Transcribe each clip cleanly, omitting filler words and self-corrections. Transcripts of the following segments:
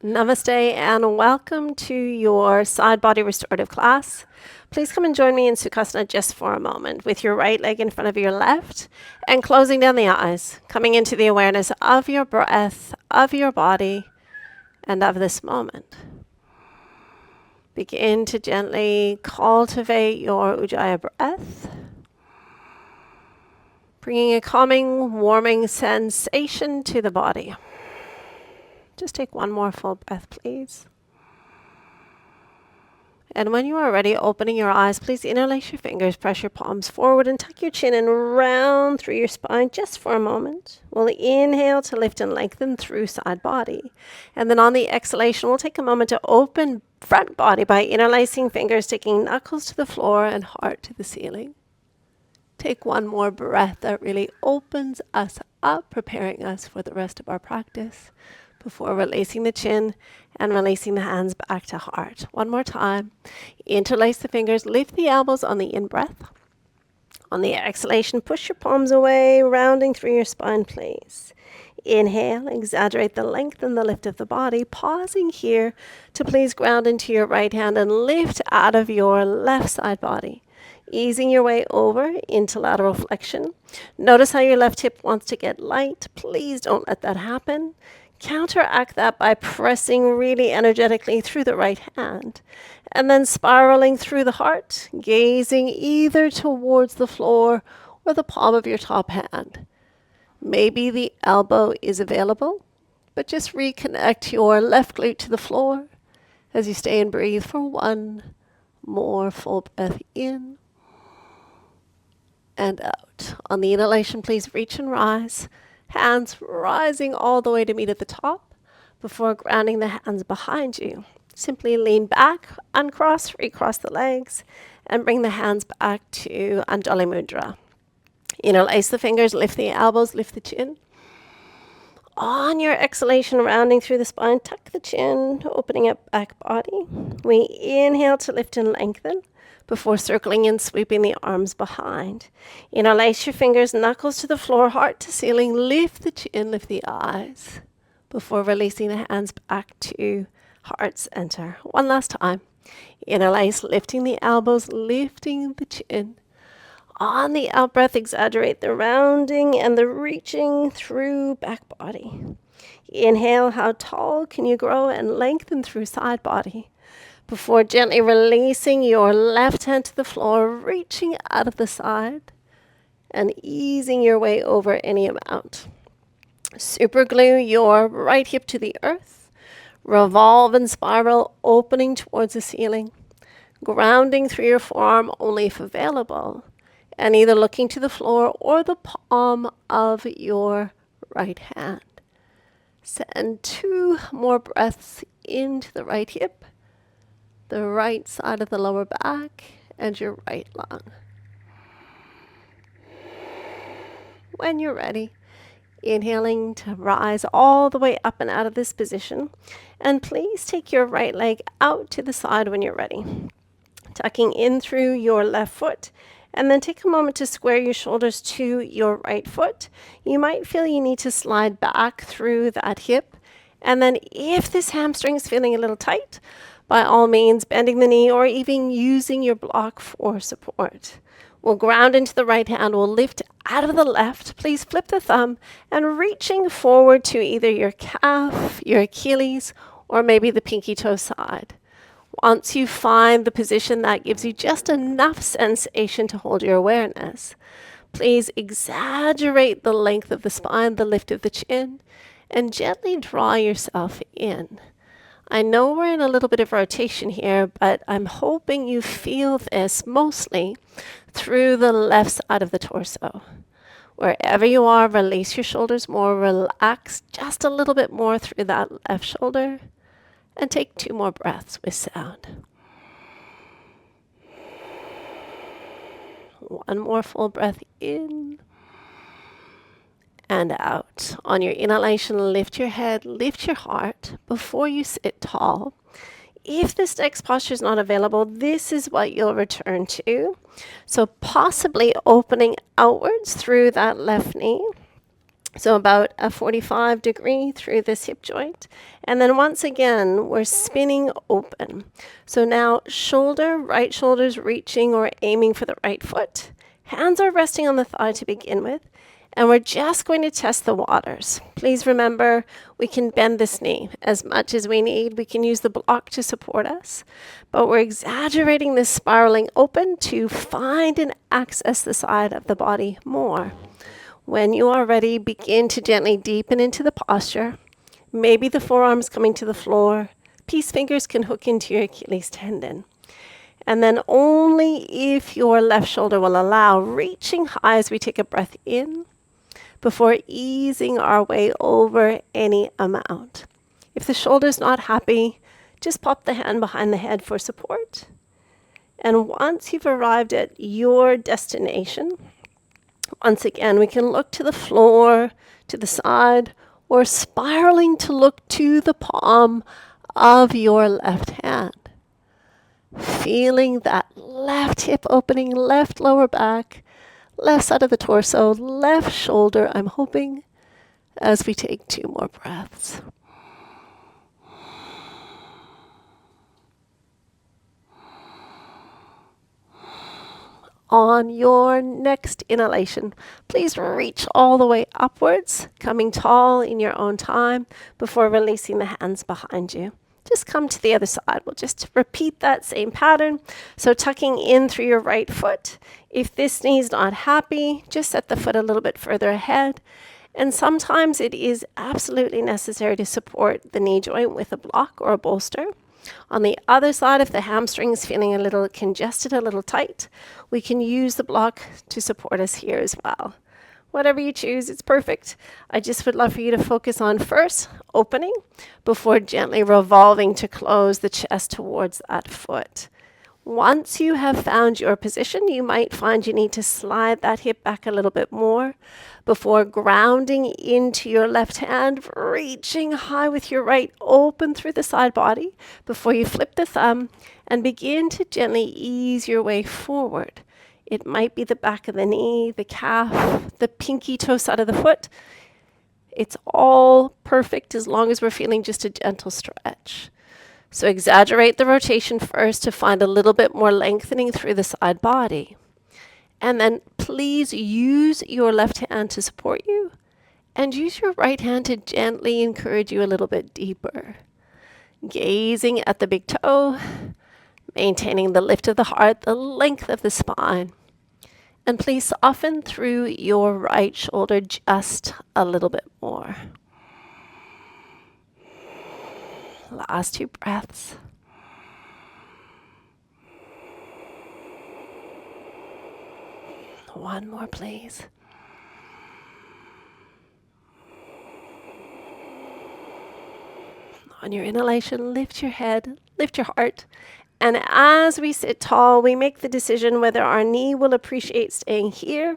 Namaste and welcome to your side body restorative class. Please come and join me in Sukhasana just for a moment with your right leg in front of your left and closing down the eyes, coming into the awareness of your breath, of your body, and of this moment. Begin to gently cultivate your Ujjayi breath, bringing a calming, warming sensation to the body. Just take one more full breath, please. And when you are ready, opening your eyes, please interlace your fingers, press your palms forward, and tuck your chin and round through your spine just for a moment. We'll inhale to lift and lengthen through side body. And then on the exhalation, we'll take a moment to open front body by interlacing fingers, taking knuckles to the floor and heart to the ceiling. Take one more breath that really opens us up, preparing us for the rest of our practice before releasing the chin and releasing the hands back to heart. One more time. Interlace the fingers, lift the elbows on the in-breath. On the exhalation, push your palms away, rounding through your spine, please. Inhale, exaggerate the length and the lift of the body, pausing here to please ground into your right hand and lift out of your left side body. Easing your way over into lateral flexion. Notice how your left hip wants to get light. Please don't let that happen. Counteract that by pressing really energetically through the right hand and then spiraling through the heart, gazing either towards the floor or the palm of your top hand. Maybe the elbow is available, but just reconnect your left glute to the floor as you stay and breathe for one more full breath in and out. On the inhalation, please reach and rise. Hands rising all the way to meet at the top before grounding the hands behind you. Simply lean back, uncross, recross the legs, and bring the hands back to Anjali Mudra. Interlace the fingers, lift the elbows, lift the chin. On your exhalation, rounding through the spine, tuck the chin, opening up back body. We inhale to lift and lengthen before circling and sweeping the arms behind. Interlace your fingers, knuckles to the floor, heart to ceiling. Lift the chin, lift the eyes before releasing the hands back to heart center. One last time. Interlace, lifting the elbows, lifting the chin. On the out breath, exaggerate the rounding and the reaching through back body. Inhale, how tall can you grow and lengthen through side body before gently releasing your left hand to the floor, reaching out of the side and easing your way over any amount. Super glue your right hip to the earth. Revolve and spiral, opening towards the ceiling. Grounding through your forearm only if available, and either looking to the floor or the palm of your right hand. Send 2 more breaths into the right hip, the right side of the lower back, and your right lung. When you're ready, inhaling to rise all the way up and out of this position. And please take your right leg out to the side when you're ready. Tucking in through your left foot, and then take a moment to square your shoulders to your right foot. You might feel you need to slide back through that hip. And then if this hamstring is feeling a little tight, by all means, bending the knee or even using your block for support. We'll ground into the right hand. We'll lift out of the left. Please flip the thumb and reaching forward to either your calf, your Achilles, or maybe the pinky toe side. Once you find the position that gives you just enough sensation to hold your awareness, please exaggerate the length of the spine, the lift of the chin, and gently draw yourself in. I know we're in a little bit of rotation here, but I'm hoping you feel this mostly through the left side of the torso. Wherever you are, release your shoulders more, relax just a little bit more through that left shoulder, and take 2 more breaths with sound. One more full breath in and out. On your inhalation, lift your head, lift your heart before you sit tall. If this next posture is not available, this is what you'll return to. So possibly opening outwards through that left knee. So about a 45-degree through this hip joint. And then once again, we're spinning open. So now right shoulder's reaching or aiming for the right foot. Hands are resting on the thigh to begin with. And we're just going to test the waters. Please remember, we can bend this knee as much as we need. We can use the block to support us. But we're exaggerating this spiraling open to find and access the side of the body more. When you are ready, begin to gently deepen into the posture. Maybe the forearms coming to the floor. Peace fingers can hook into your Achilles tendon. And then only if your left shoulder will allow, reaching high as we take a breath in before easing our way over any amount. If the shoulder's not happy, just pop the hand behind the head for support. And once you've arrived at your destination, once again, we can look to the floor, to the side, or spiraling to look to the palm of your left hand. Feeling that left hip opening, left lower back, left side of the torso, left shoulder, I'm hoping, as we take 2 more breaths. On your next inhalation, please reach all the way upwards, coming tall in your own time before releasing the hands behind you. Just come to the other side. We'll just repeat that same pattern. So tucking in through your right foot. If this knee's not happy, just set the foot a little bit further ahead. And sometimes it is absolutely necessary to support the knee joint with a block or a bolster. On the other side, if the hamstring's feeling a little congested, a little tight, we can use the block to support us here as well. Whatever you choose, it's perfect. I just would love for you to focus on first opening before gently revolving to close the chest towards that foot. Once you have found your position, you might find you need to slide that hip back a little bit more before grounding into your left hand, reaching high with your right, open through the side body before you flip the thumb and begin to gently ease your way forward. It might be the back of the knee, the calf, the pinky toe side of the foot. It's all perfect as long as we're feeling just a gentle stretch. So exaggerate the rotation first to find a little bit more lengthening through the side body. And then please use your left hand to support you and use your right hand to gently encourage you a little bit deeper. Gazing at the big toe, maintaining the lift of the heart, the length of the spine. And please soften through your right shoulder just a little bit more. Last 2 breaths. One more, please. On your inhalation, lift your head, lift your heart. And as we sit tall, we make the decision whether our knee will appreciate staying here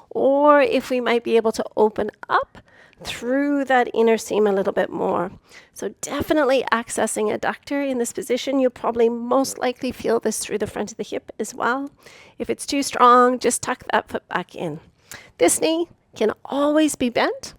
or if we might be able to open up through that inner seam a little bit more. So definitely accessing adductor in this position. You'll probably most likely feel this through the front of the hip as well. If it's too strong, just tuck that foot back in. This knee can always be bent.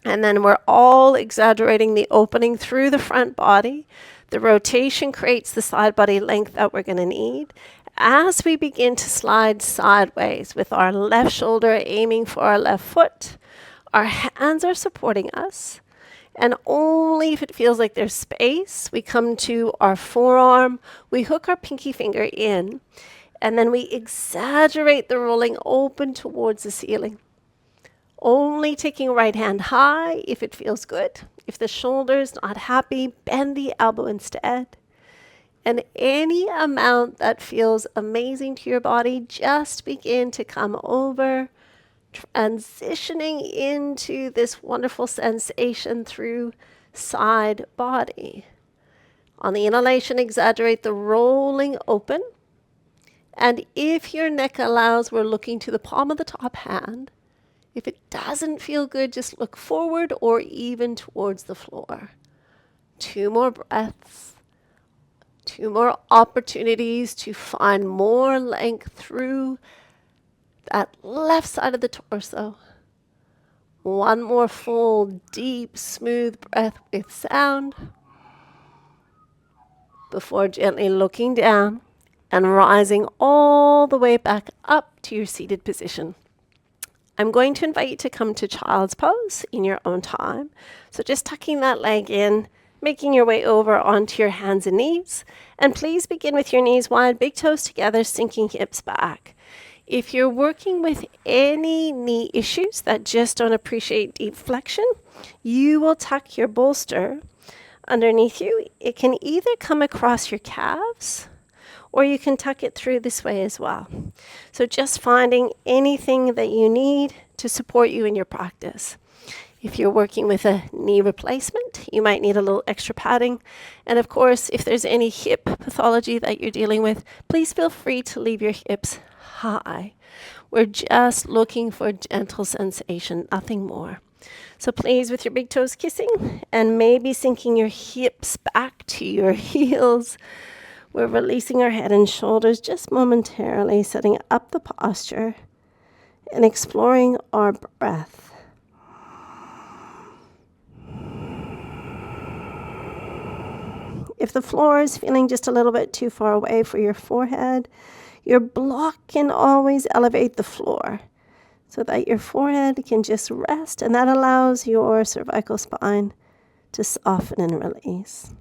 And then we're all exaggerating the opening through the front body. The rotation creates the side body length that we're going to need. As we begin to slide sideways with our left shoulder aiming for our left foot, our hands are supporting us. And only if it feels like there's space, we come to our forearm, we hook our pinky finger in, and then we exaggerate the rolling open towards the ceiling. Only taking right hand high if it feels good. If the shoulder's not happy, bend the elbow instead. And any amount that feels amazing to your body, just begin to come over, transitioning into this wonderful sensation through side body. On the inhalation, exaggerate the rolling open. And if your neck allows, we're looking to the palm of the top hand. If it doesn't feel good, just look forward or even towards the floor. 2 more breaths. 2 more opportunities to find more length through that left side of the torso. One more full, deep, smooth breath with sound before gently looking down and rising all the way back up to your seated position. I'm going to invite you to come to child's pose in your own time. So just tucking that leg in, making your way over onto your hands and knees. And please begin with your knees wide, big toes together, sinking hips back. If you're working with any knee issues that just don't appreciate deep flexion, you will tuck your bolster underneath you. It can either come across your calves or you can tuck it through this way as well. So just finding anything that you need to support you in your practice. If you're working with a knee replacement, you might need a little extra padding. And of course, if there's any hip pathology that you're dealing with, please feel free to leave your hips high. We're just looking for gentle sensation, nothing more. So please, with your big toes kissing and maybe sinking your hips back to your heels, we're releasing our head and shoulders just momentarily, setting up the posture and exploring our breath. If the floor is feeling just a little bit too far away for your forehead, your block can always elevate the floor so that your forehead can just rest, and that allows your cervical spine to soften and release.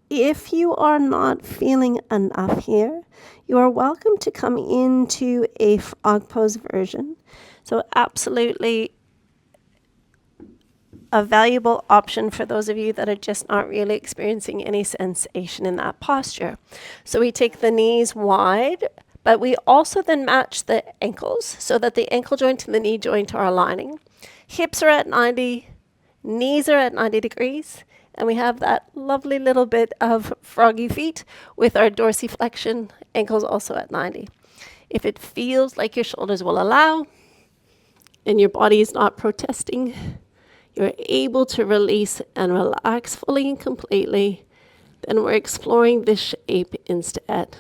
If you are not feeling enough here, you are welcome to come into a frog pose version. So absolutely a valuable option for those of you that are just not really experiencing any sensation in that posture. So we take the knees wide, but we also then match the ankles so that the ankle joint and the knee joint are aligning. Hips are at 90, knees are at 90 degrees, and we have that lovely little bit of froggy feet with our dorsiflexion, ankles also at 90. If it feels like your shoulders will allow and your body is not protesting, you're able to release and relax fully and completely, then we're exploring this shape instead.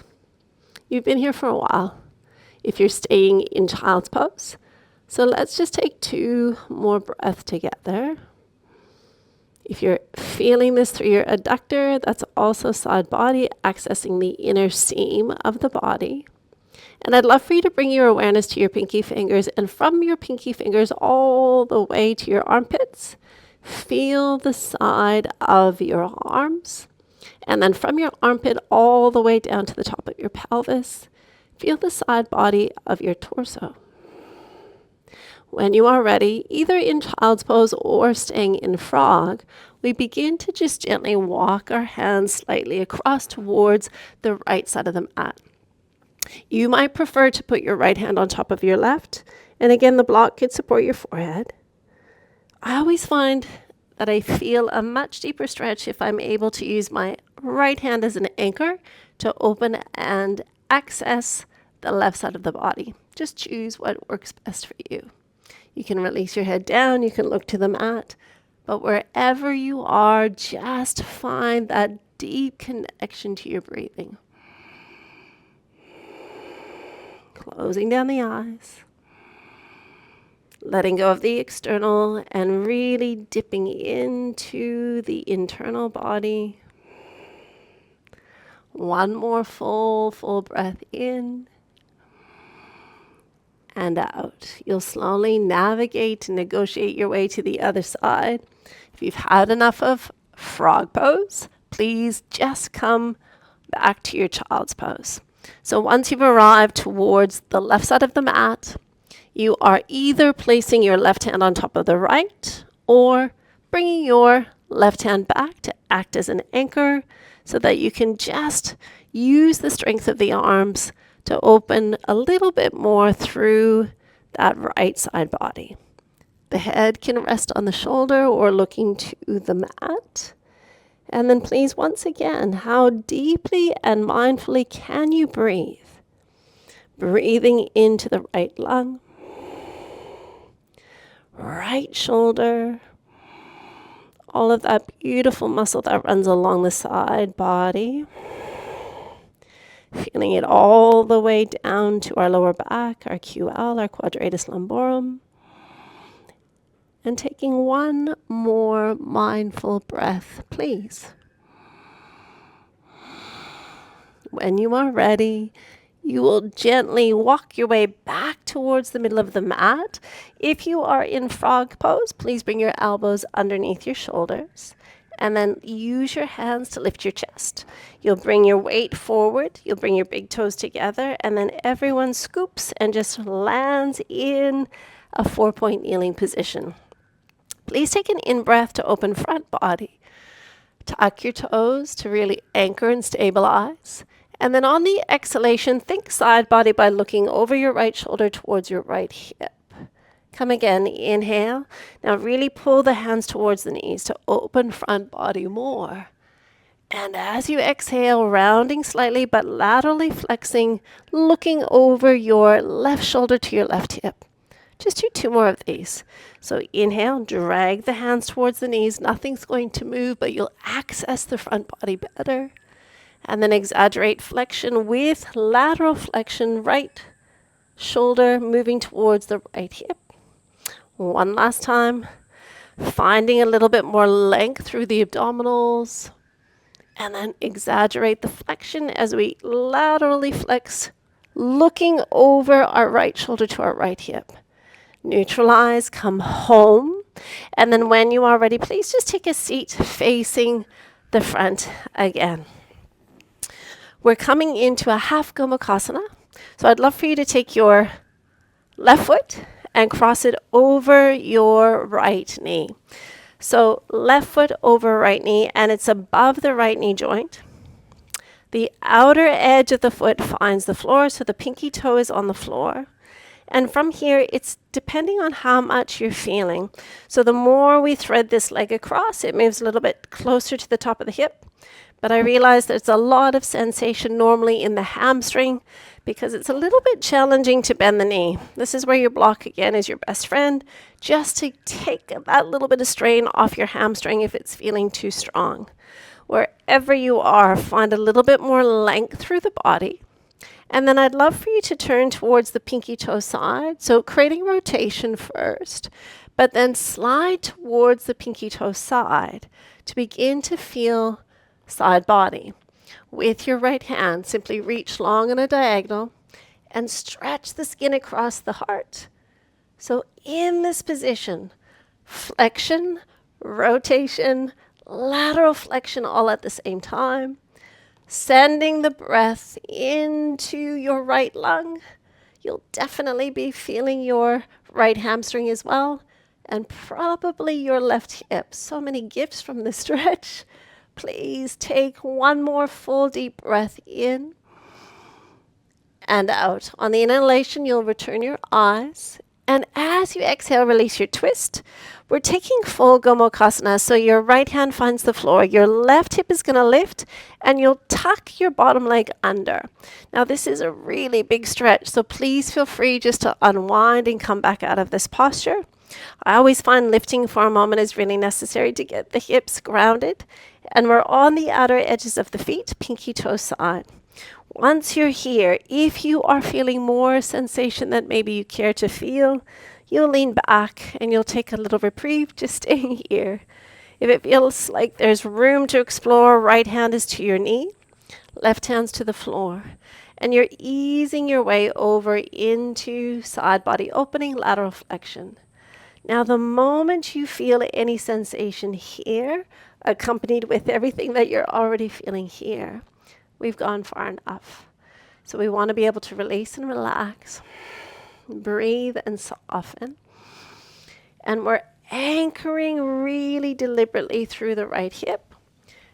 You've been here for a while if you're staying in child's pose. So let's just take 2 more breaths together. If you're feeling this through your adductor, that's also side body, accessing the inner seam of the body. And I'd love for you to bring your awareness to your pinky fingers, and from your pinky fingers all the way to your armpits, feel the side of your arms. And then from your armpit all the way down to the top of your pelvis, feel the side body of your torso. When you are ready, either in child's pose or staying in frog, we begin to just gently walk our hands slightly across towards the right side of the mat. You might prefer to put your right hand on top of your left, and again, the block could support your forehead. I always find that I feel a much deeper stretch if I'm able to use my right hand as an anchor to open and access the left side of the body. Just choose what works best for you. You can release your head down, you can look to the mat, but wherever you are, just find that deep connection to your breathing. Closing down the eyes, letting go of the external and really dipping into the internal body. One more full breath in and out. You'll slowly navigate and negotiate your way to the other side. If you've had enough of frog pose, please just come back to your child's pose. So once you've arrived towards the left side of the mat, you are either placing your left hand on top of the right or bringing your left hand back to act as an anchor so that you can just use the strength of the arms to open a little bit more through that right side body. The head can rest on the shoulder or looking to the mat. And then please, once again, how deeply and mindfully can you breathe? Breathing into the right lung, right shoulder, all of that beautiful muscle that runs along the side body. Feeling it all the way down to our lower back, our QL, our quadratus lumborum. And taking one more mindful breath, please. When you are ready, you will gently walk your way back towards the middle of the mat. If you are in frog pose, please bring your elbows underneath your shoulders. And then use your hands to lift your chest. You'll bring your weight forward. You'll bring your big toes together. And then everyone scoops and just lands in a 4-point kneeling position. Please take an in-breath to open front body. Tuck your toes to really anchor and stabilize. And then on the exhalation, think side body by looking over your right shoulder towards your right hip. Come again, inhale. Now really pull the hands towards the knees to open front body more. And as you exhale, rounding slightly but laterally flexing, looking over your left shoulder to your left hip. Just do 2 more of these. So inhale, drag the hands towards the knees. Nothing's going to move, but you'll access the front body better. And then exaggerate flexion with lateral flexion, right shoulder moving towards the right hip. One last time, finding a little bit more length through the abdominals. And then exaggerate the flexion as we laterally flex, looking over our right shoulder to our right hip. Neutralize, come home. And then when you are ready, please just take a seat facing the front again. We're coming into a half Gomukhasana. So I'd love for you to take your left foot and cross it over your right knee. So left foot over right knee, and it's above the right knee joint. The outer edge of the foot finds the floor, so the pinky toe is on the floor. And from here, it's depending on how much you're feeling. So the more we thread this leg across, it moves a little bit closer to the top of the hip. But I realize there's a lot of sensation normally in the hamstring because it's a little bit challenging to bend the knee. This is where your block again is your best friend, just to take that little bit of strain off your hamstring if it's feeling too strong. Wherever you are, find a little bit more length through the body. And then I'd love for you to turn towards the pinky toe side. So creating rotation first, but then slide towards the pinky toe side to begin to feel side body. With your right hand, simply reach long on a diagonal and stretch the skin across the heart. So in this position, flexion, rotation, lateral flexion all at the same time. Sending the breath into your right lung. You'll definitely be feeling your right hamstring as well, and probably your left hip. So many gifts from this stretch. Please take one more full deep breath in and out. On the inhalation, you'll return your eyes. And as you exhale, release your twist. We're taking full Gomukhasana, so your right hand finds the floor. Your left hip is going to lift, and you'll tuck your bottom leg under. Now, this is a really big stretch, so please feel free just to unwind and come back out of this posture. I always find lifting for a moment is really necessary to get the hips grounded. And we're on the outer edges of the feet, pinky toe side. Once you're here, if you are feeling more sensation that maybe you care to feel, you'll lean back and you'll take a little reprieve just staying here. If it feels like there's room to explore, right hand is to your knee, left hand's to the floor. And you're easing your way over into side body opening, lateral flexion. Now, the moment you feel any sensation here, accompanied with everything that you're already feeling here, we've gone far enough. So we want to be able to release and relax, breathe and soften. And we're anchoring really deliberately through the right hip,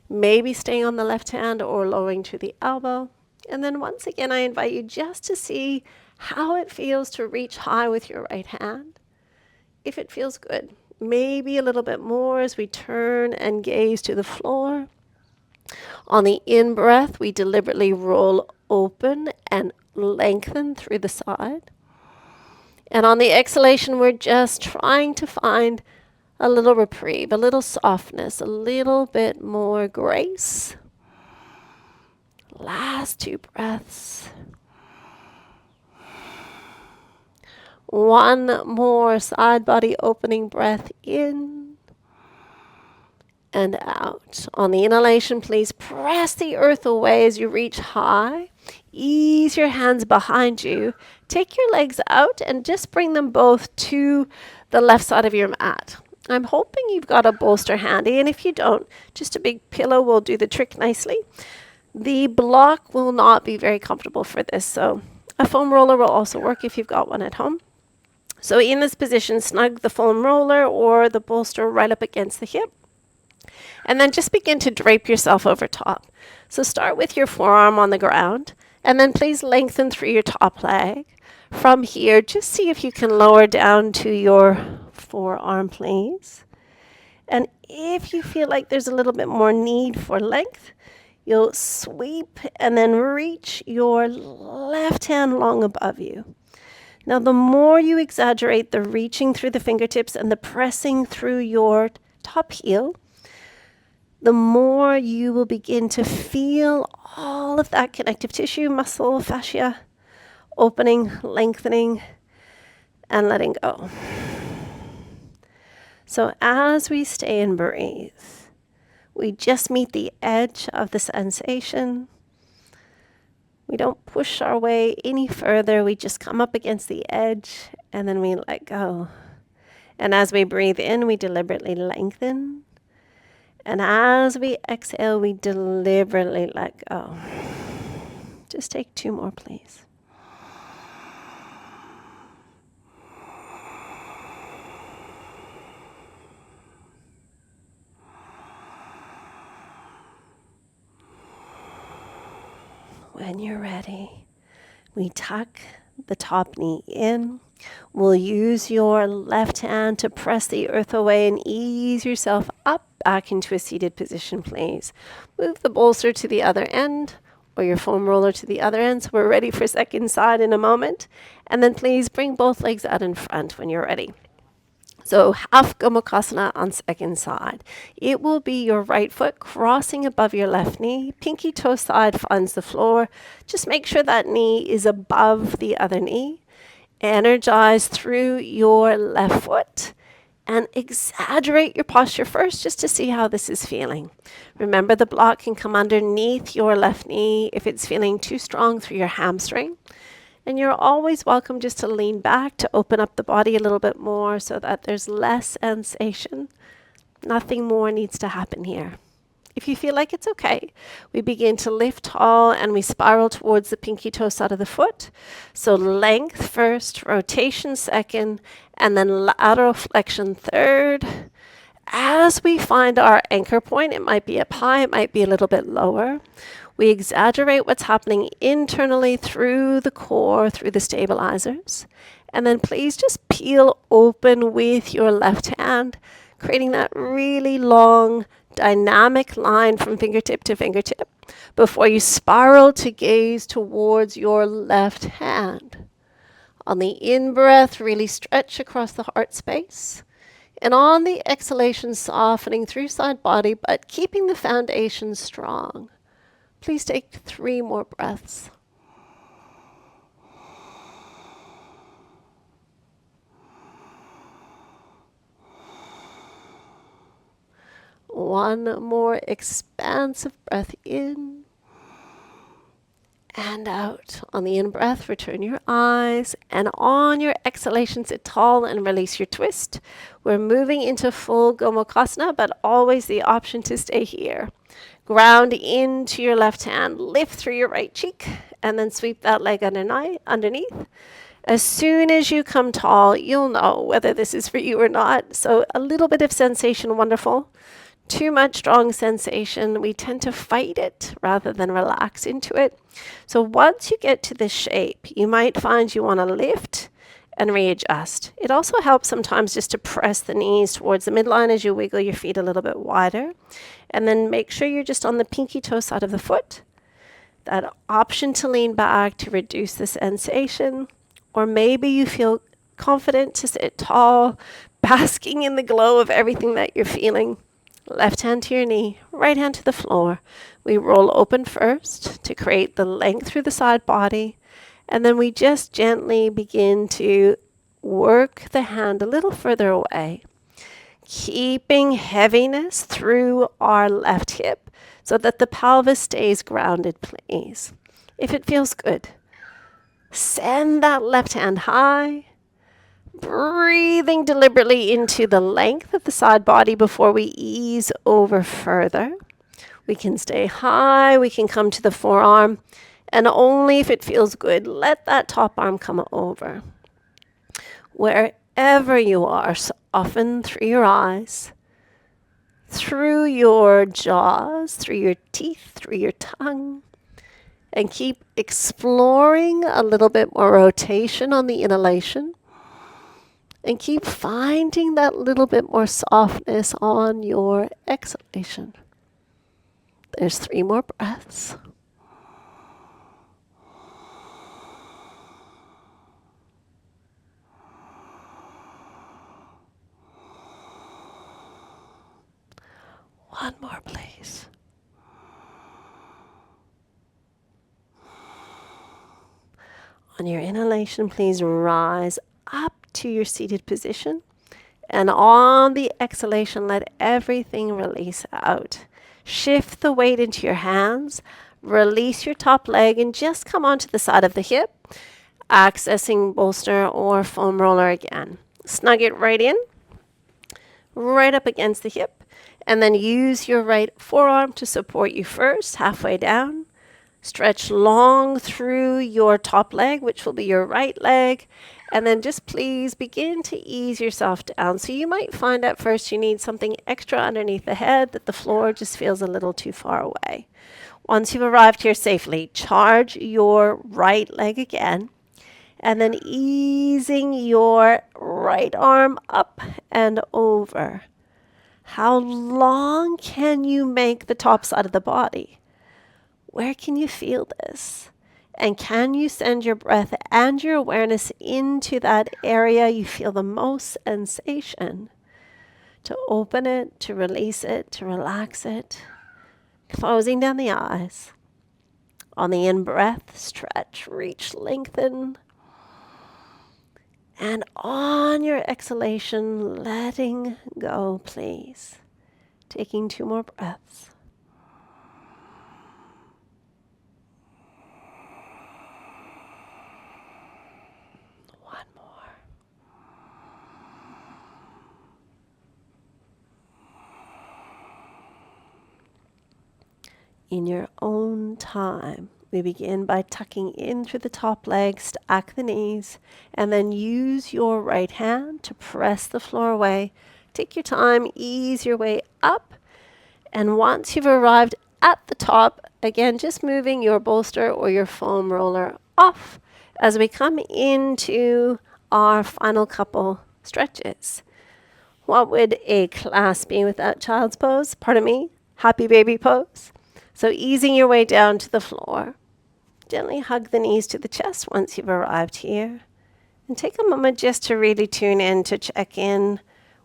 maybe staying on the left hand or lowering to the elbow. And then once again, I invite you just to see how it feels to reach high with your right hand. If it feels good, maybe a little bit more as we turn and gaze to the floor. On the in-breath, we deliberately roll open and lengthen through the side. And on the exhalation, we're just trying to find a little reprieve, a little softness, a little bit more grace. Last 2 breaths. One more side body opening breath in and out. On the inhalation, please press the earth away as you reach high. Ease your hands behind you. Take your legs out and just bring them both to the left side of your mat. I'm hoping you've got a bolster handy, and if you don't, just a big pillow will do the trick nicely. The block will not be very comfortable for this, so a foam roller will also work if you've got one at home. So in this position, snug the foam roller or the bolster right up against the hip. And then just begin to drape yourself over top. So start with your forearm on the ground, and then please lengthen through your top leg. From here, just see if you can lower down to your forearm, please. And if you feel like there's a little bit more need for length, you'll sweep and then reach your left hand long above you. Now, the more you exaggerate the reaching through the fingertips and the pressing through your top heel, the more you will begin to feel all of that connective tissue, muscle, fascia, opening, lengthening, and letting go. So as we stay and breathe, we just meet the edge of the sensation. We don't push our way any further. We just come up against the edge and then we let go. And as we breathe in, we deliberately lengthen. And as we exhale, we deliberately let go. Just take 2 more, please. When you're ready, we tuck the top knee in. We'll use your left hand to press the earth away and ease yourself up back into a seated position, please. Move the bolster to the other end or your foam roller to the other end. So we're ready for second side in a moment. And then please bring both legs out in front when you're ready. So half Gomukhasana on second side. It will be your right foot crossing above your left knee. Pinky toe side finds the floor. Just make sure that knee is above the other knee. Energize through your left foot and exaggerate your posture first just to see how this is feeling. Remember, the block can come underneath your left knee if it's feeling too strong through your hamstring. And you're always welcome just to lean back to open up the body a little bit more so that there's less sensation. Nothing more needs to happen here. If you feel like it's okay, we begin to lift tall and we spiral towards the pinky toe side of the foot. So length first, rotation second, and then lateral flexion third. As we find our anchor point, it might be up high, it might be a little bit lower. We exaggerate what's happening internally through the core, through the stabilizers. And then please just peel open with your left hand, creating that really long dynamic line from fingertip to fingertip before you spiral to gaze towards your left hand. On the in-breath, really stretch across the heart space. And on the exhalation, softening through side body, but keeping the foundation strong. Please take 3 more breaths. One more expansive breath in and out. On the in-breath, return your eyes. And on your exhalation, sit tall and release your twist. We're moving into full Gomukhasana, but always the option to stay here. Ground into your left hand, lift through your right cheek, and then sweep that leg underneath. As soon as you come tall, you'll know whether this is for you or not. So a little bit of sensation, wonderful. Too much strong sensation, we tend to fight it rather than relax into it. So once you get to this shape, you might find you want to lift and readjust. It also helps sometimes just to press the knees towards the midline as you wiggle your feet a little bit wider. And then make sure you're just on the pinky toe side of the foot. That option to lean back to reduce the sensation. Or maybe you feel confident to sit tall, basking in the glow of everything that you're feeling. Left hand to your knee, right hand to the floor. We roll open first to create the length through the side body. And then we just gently begin to work the hand a little further away, keeping heaviness through our left hip so that the pelvis stays grounded, please. If it feels good, send that left hand high, breathing deliberately into the length of the side body before we ease over further. We can stay high, we can come to the forearm, and only if it feels good, let that top arm come over. Wherever you are, soften through your eyes, through your jaws, through your teeth, through your tongue, and keep exploring a little bit more rotation on the inhalation, and keep finding that little bit more softness on your exhalation. There's 3 more breaths. One more, please. On your inhalation, please rise up to your seated position. And on the exhalation, let everything release out. Shift the weight into your hands. Release your top leg and just come onto the side of the hip, accessing bolster or foam roller again. Snug it right in, right up against the hip. And then use your right forearm to support you first, halfway down. Stretch long through your top leg, which will be your right leg. And then just please begin to ease yourself down. So you might find at first you need something extra underneath the head, that the floor just feels a little too far away. Once you've arrived here safely, charge your right leg again. And then easing your right arm up and over. How long can you make the top side of the body? Where can you feel this? And can you send your breath and your awareness into that area you feel the most sensation? To open it, to release it, to relax it. Closing down the eyes. On the in-breath, stretch, reach, lengthen. And on your exhalation, letting go, please. Taking 2 more breaths. One more. In your own time, we begin by tucking in through the top leg, stack the knees, and then use your right hand to press the floor away. Take your time, ease your way up. And once you've arrived at the top, again, just moving your bolster or your foam roller off as we come into our final couple stretches. What would a class be without child's pose? Pardon me, happy baby pose. So easing your way down to the floor. Gently hug the knees to the chest once you've arrived here. And take a moment just to really tune in, to check in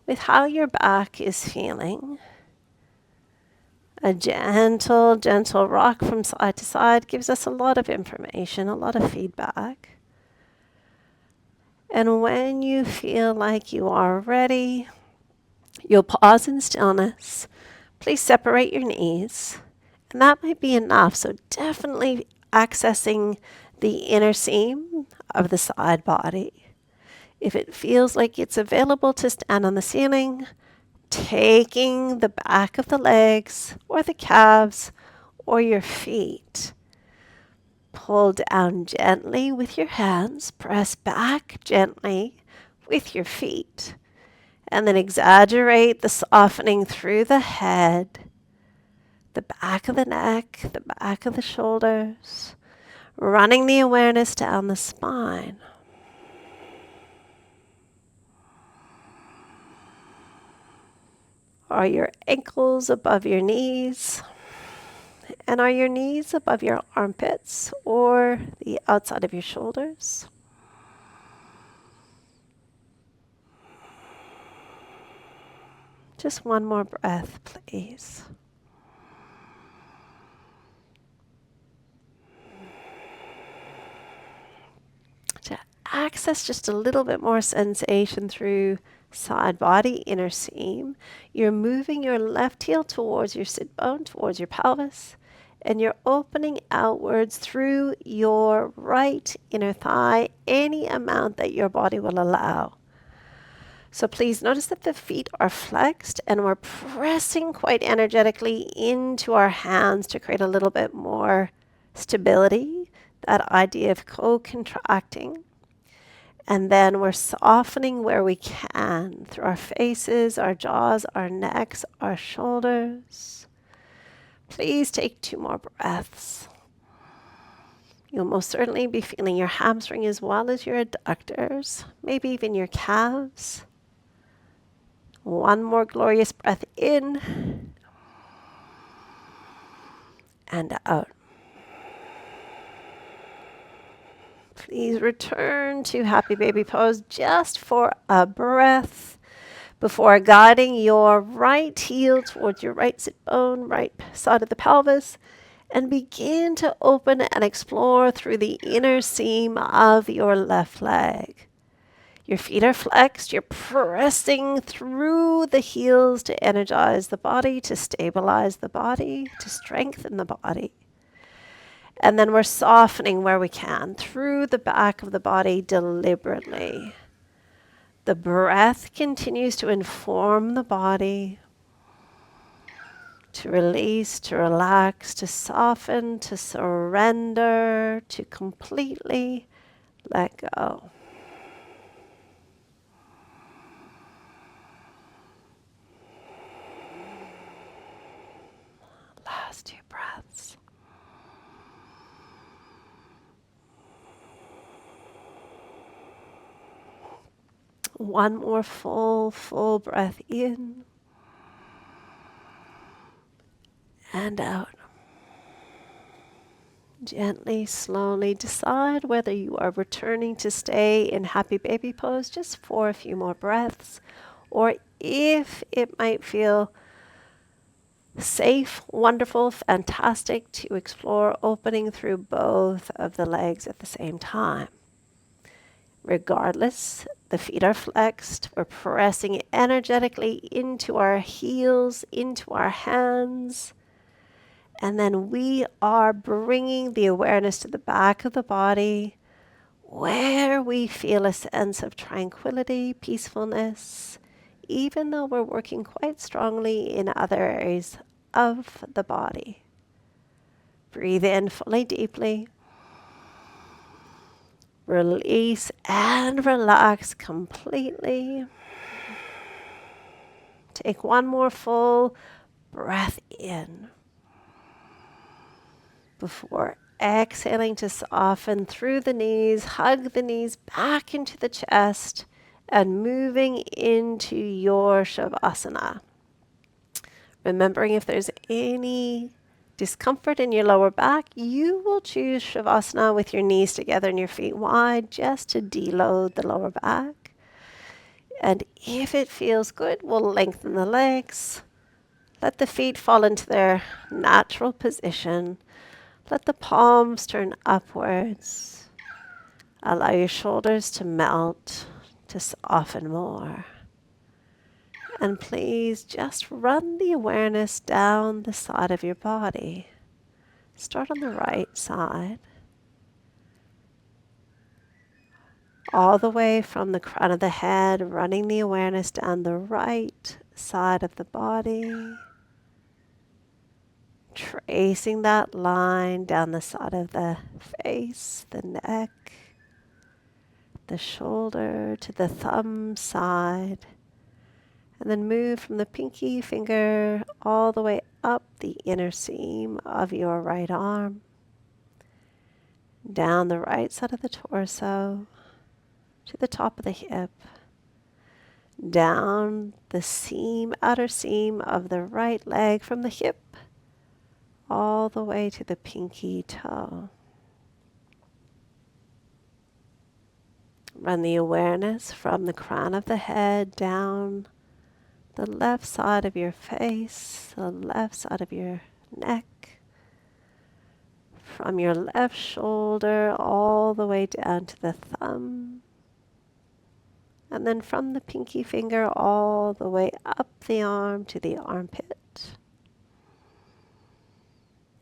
with how your back is feeling. A gentle, gentle rock from side to side gives us a lot of information, a lot of feedback. And when you feel like you are ready, you'll pause in stillness. Please separate your knees. And that might be enough. So definitely accessing the inner seam of the side body. If it feels like it's available to stand on the ceiling, taking the back of the legs or the calves or your feet. Pull down gently with your hands. Press back gently with your feet. And then exaggerate the softening through the head, the back of the neck, the back of the shoulders, running the awareness down the spine. Are your ankles above your knees? And are your knees above your armpits or the outside of your shoulders? Just one more breath, please. To access just a little bit more sensation through side body, inner seam. You're moving your left heel towards your sit bone, towards your pelvis, and you're opening outwards through your right inner thigh, any amount that your body will allow. So please notice that the feet are flexed and we're pressing quite energetically into our hands to create a little bit more stability, that idea of co-contracting. And then we're softening where we can through our faces, our jaws, our necks, our shoulders. Please take 2 more breaths. You'll most certainly be feeling your hamstring as well as your adductors, maybe even your calves. 1 more glorious breath in and out. Please return to happy baby pose just for a breath before guiding your right heel towards your right sit bone, right side of the pelvis, and begin to open and explore through the inner seam of your left leg. Your feet are flexed. You're pressing through the heels to energize the body, to stabilize the body, to strengthen the body. And then we're softening where we can through the back of the body deliberately. The breath continues to inform the body to release, to relax, to soften, to surrender, to completely let go. Last 2 breaths. One more full breath in and out. Gently, slowly decide whether you are returning to stay in happy baby pose just for a few more breaths, or if it might feel safe, wonderful, fantastic to explore opening through both of the legs at the same time. Regardless, the feet are flexed. We're pressing energetically into our heels, into our hands. And then we are bringing the awareness to the back of the body where we feel a sense of tranquility, peacefulness, even though we're working quite strongly in other areas of the body. Breathe in fully, deeply. Release and relax completely. Take 1 more full breath in before exhaling to soften through the knees, hug the knees back into the chest, and moving into your Shavasana. Remembering if there's any discomfort in your lower back, you will choose Shavasana with your knees together and your feet wide just to deload the lower back. And if it feels good, we'll lengthen the legs. Let the feet fall into their natural position. Let the palms turn upwards. Allow your shoulders to melt, to soften more. And please just run the awareness down the side of your body. Start on the right side. All the way from the crown of the head, running the awareness down the right side of the body. Tracing that line down the side of the face, the neck, the shoulder to the thumb side. And then move from the pinky finger all the way up the inner seam of your right arm, down the right side of the torso, to the top of the hip, down the seam, outer seam of the right leg from the hip, all the way to the pinky toe. Run the awareness from the crown of the head down the left side of your face, the left side of your neck, From your left shoulder all the way down to the thumb. And then from the pinky finger all the way up the arm to the armpit.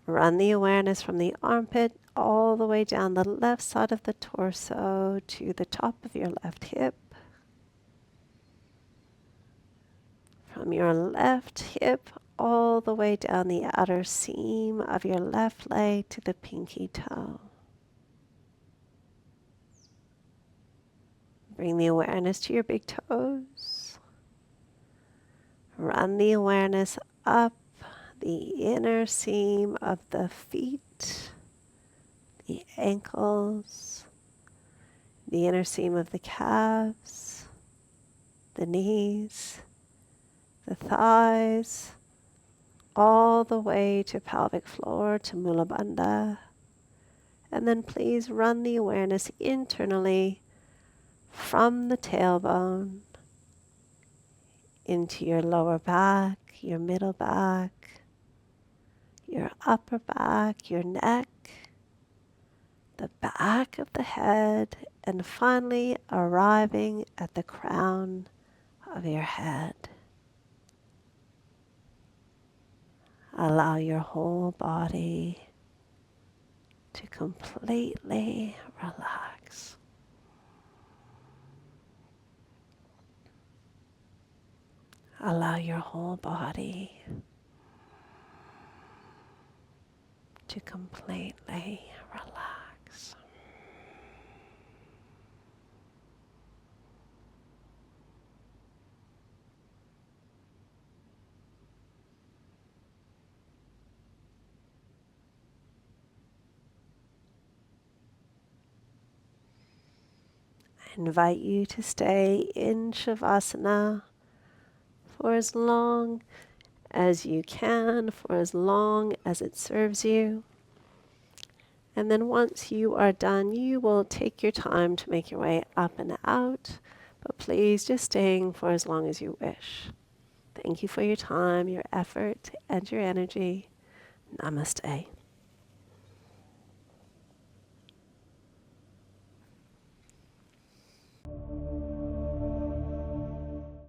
Run the awareness from the armpit all the way down the left side of the torso to the top of your left hip. From your left hip all the way down the outer seam of your left leg to the pinky toe. Bring the awareness to your big toes. Run the awareness up the inner seam of the feet, the ankles, the inner seam of the calves, the knees, the thighs, all the way to pelvic floor, to Mula Bandha. And then please run the awareness internally from the tailbone into your lower back, your middle back, your upper back, your neck, the back of the head, and finally arriving at the crown of your head. Allow your whole body to completely relax. Allow your whole body to completely relax. I invite you to stay in Shavasana for as long as you can, for as long as it serves you. And then once you are done, you will take your time to make your way up and out, but please just staying for as long as you wish. Thank you for your time, your effort, and your energy. Namaste.